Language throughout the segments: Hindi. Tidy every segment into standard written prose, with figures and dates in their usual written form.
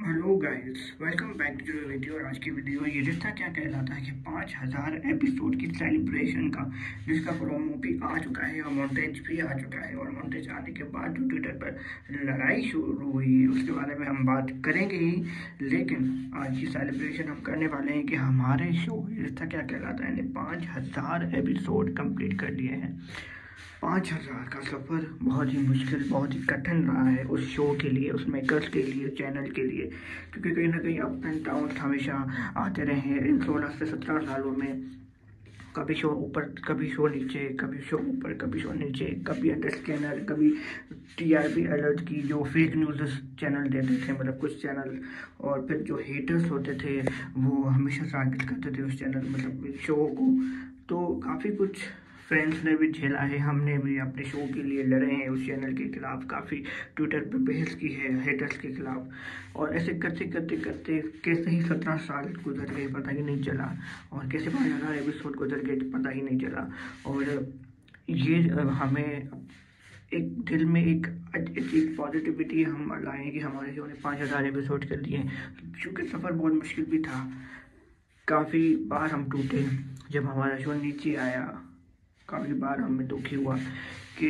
Hello guys, welcome back to the video. और आज की वीडियो ये रिश्ता क्या कहलाता है कि 5000 एपिसोड की सेलिब्रेशन का, जिसका प्रोमो भी आ चुका है और मॉन्टेज भी आ चुका है। और मॉन्टेज आने के बाद जो ट्विटर पर लड़ाई शुरू हुई उसके बारे में हम बात करेंगे ही, लेकिन आज की सेलिब्रेशन हम करने वाले हैं कि हमारे शो रिश्ता क्या कहलाता है ने 5000 एपिसोड कंप्लीट कर लिए हैं। 5000 का सफ़र बहुत ही मुश्किल, बहुत ही कठिन रहा है उस शो के लिए, उस मेकर्स के लिए, चैनल के लिए, क्योंकि कहीं ना कहीं अप एंड डाउन हमेशा आते रहे हैं इन 16 से 17 सालों में। कभी शो ऊपर, कभी शो नीचे, कभी शो ऊपर, कभी शो नीचे, कभी अंडर स्कैनर, कभी टीआरपी अलर्ट की जो फेक न्यूज़ चैनल देते थे, मतलब कुछ चैनल। और फिर जो हेटर्स होते थे वो हमेशा टारगेट करते थे उस चैनल, मतलब शो को। तो काफ़ी कुछ फ्रेंड्स ने भी झेला है, हमने भी अपने शो के लिए लड़े हैं उस चैनल के खिलाफ, काफ़ी ट्विटर पे बहस की है हेटर्स के खिलाफ। और ऐसे करते करते करते कैसे ही 17 साल गुजर गए पता ही नहीं चला, और कैसे 5000 एपिसोड गुजर गए पता ही नहीं चला। और ये हमें एक दिल में एक पॉजिटिविटी हम लाए कि हमारे शो ने 5000 एपिसोड कर दिए। क्योंकि सफ़र बहुत मुश्किल भी था, काफ़ी बार हम टूटे जब हमारा शो नीचे आया। काफ़ी बार हमें दुखी हुआ कि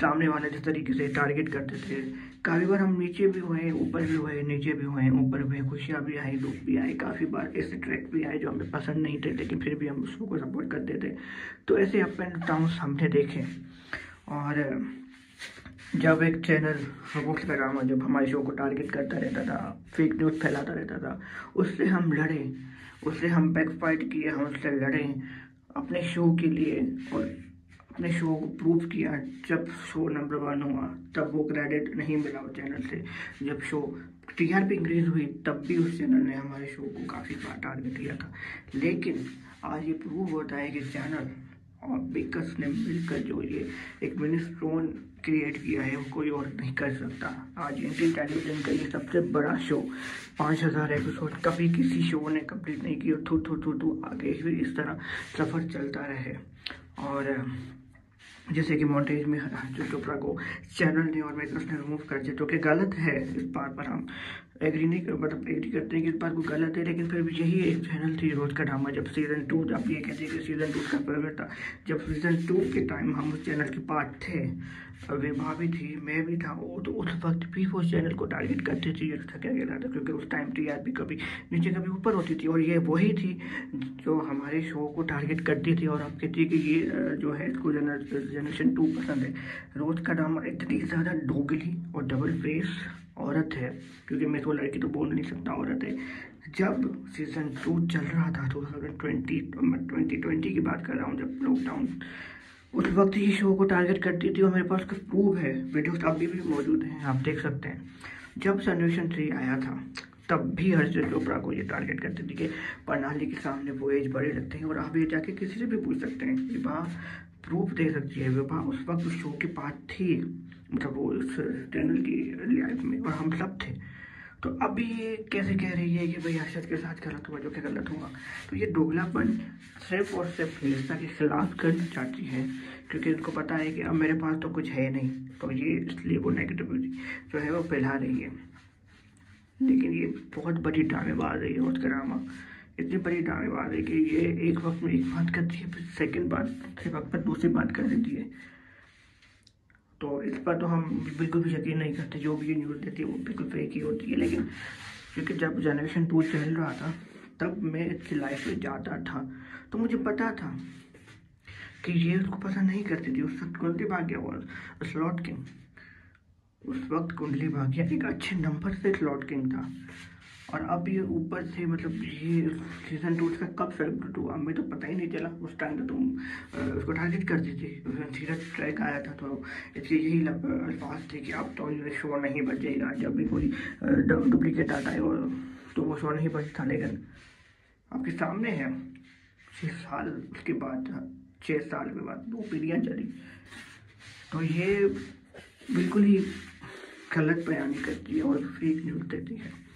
सामने वाले जिस तरीके से टारगेट करते थे। काफ़ी बार हम नीचे भी हुए, ऊपर भी हुए, नीचे भी हुए, ऊपर भी, खुशियाँ भी आई, दुख भी आए। काफ़ी बार ऐसे ट्रैक भी आए जो हमें पसंद नहीं थे, लेकिन फिर भी हम उसको सपोर्ट करते थे। तो ऐसे अप एंड डाउन्स हमने देखे। और जब एक चैनल रोस्ट ड्रामा जब हमारे शो को टारगेट करता रहता था, फेक न्यूज़ फैलाता रहता था, उससे हम लड़े, उससे हम बैक फाइट किए, हम उससे लड़े अपने शो के लिए। और अपने शो को प्रूव किया। जब शो नंबर 1 हुआ तब वो क्रेडिट नहीं मिला उस चैनल से। जब शो टीआरपी इंक्रीज हुई तब भी उस चैनल ने हमारे शो को काफ़ी बार टारगेट किया था। लेकिन आज ये प्रूव होता है कि चैनल और बेकर्स ने मिलकर जो ये एक मिनी स्टोन क्रिएट किया है वो कोई और नहीं कर सकता। आज इंडियन टेलीविजन का ये सबसे बड़ा शो 5000 एपिसोड कभी किसी शो ने कंप्लीट नहीं किया। थू आगे भी इस तरह सफ़र चलता रहे। और जैसे कि मॉन्टेज में जो चोपड़ा को चैनल ने और मेकर्स ने रिमूव कर दिया, जो कि गलत है। इस बात पर हम एग्री नहीं कर, मतलब एग्री करते हैं कि इस बात को गलत है, लेकिन फिर भी यही एक चैनल थी रोज का ड्रामा। जब सीज़न 2, आप ये कहते हैं कि सीज़न 2 का फेवरेट था, जब सीज़न 2 के टाइम हम उस चैनल के पार्ट थे, विभा भी थी, मैं भी था। वो तो उस वक्त भी वो चैनल को टारगेट करते थे, ये था क्या कहलाता, क्योंकि उस टाइम टीआरपी कभी नीचे कभी ऊपर होती थी। और ये वही थी जो हमारे शो को टारगेट करती थी और अब कहती है कि ये जो है इसको जनरेशन 2 पसंद है। रोज का ड्रामा इतनी ज़्यादा दोगली और डबल फेस औरत है, क्योंकि मैं तो लड़की तो बोल नहीं सकता, औरत है। जब सीज़न 2 चल रहा था 2020 की बात कर रहा हूँ, जब लॉकडाउन, उस वक्त ही शो को टारगेट करती थी। और मेरे पास कुछ प्रूफ है, वीडियोस अभी भी मौजूद हैं, आप देख सकते हैं। जब जनरेशन 3 आया था तब भी हर्षद चोपड़ा को ये टारगेट करते थे कि प्रणाली के सामने वो एज बड़े लगते हैं। और आप ये जाके किसी से भी पूछ सकते हैं, विभा प्रूफ दे सकती है। विभा उस वक्त उस शो के पार्ट थी, मतलब वो उस चैनल की लाइफ में, और हम सब थे। तो अभी ये कैसे कह रही है कि भाई हर्षद के साथ गलत हुआ, जो कि गलत हुआ। तो ये दोगलापन सिर्फ और सिर्फ रिश्ता के खिलाफ करना चाहती है, क्योंकि उनको पता है कि अब मेरे पास तो कुछ है नहीं, तो ये इसलिए वो नेगेटिविटी जो है वो फैला रही है। लेकिन ये बहुत बड़ी ड्रामेबाज है, ये उसका ड्रामा इतनी बड़ी ड्रामेबाज है कि ये एक वक्त में एक बात करती है, फिर सेकंड बात के वक्त पर दूसरी बात कर देती है। तो इस पर तो हम बिल्कुल भी यकीन नहीं करते, जो भी ये न्यूज़ देती है वो बिल्कुल फेक ही होती है। लेकिन क्योंकि जब जनरेशन 2 चल रहा था तब मैं इसकी लाइफ में जाता था, तो मुझे पता था कि ये उसको पसंद नहीं करती थी। उस वक्त कुंडली भाग्य और स्लॉट किंग, उस वक्त कुंडली भाग्य एक अच्छे नंबर से स्लॉट किंग था। और अब ये ऊपर से, मतलब ये सीज़न 2 का कब सेलिब्रेट हुआ हमें तो पता ही नहीं चला। उस टाइम तो तुम उसको टारगेट करती थी, सीरियस ट्रैक आया था, तो इसके यही अल्फाज थे कि अब तो ये शो नहीं बचेगा। जब भी कोई डुप्लीकेट आता है और तो वो शो नहीं बचता। लेकिन आपके सामने है 6 साल उसके बाद, 6 साल के बाद 2 पीढ़ियाँ चली। तो ये बिल्कुल ही गलत बयानी करती है और फेक न्यूज़ देती है।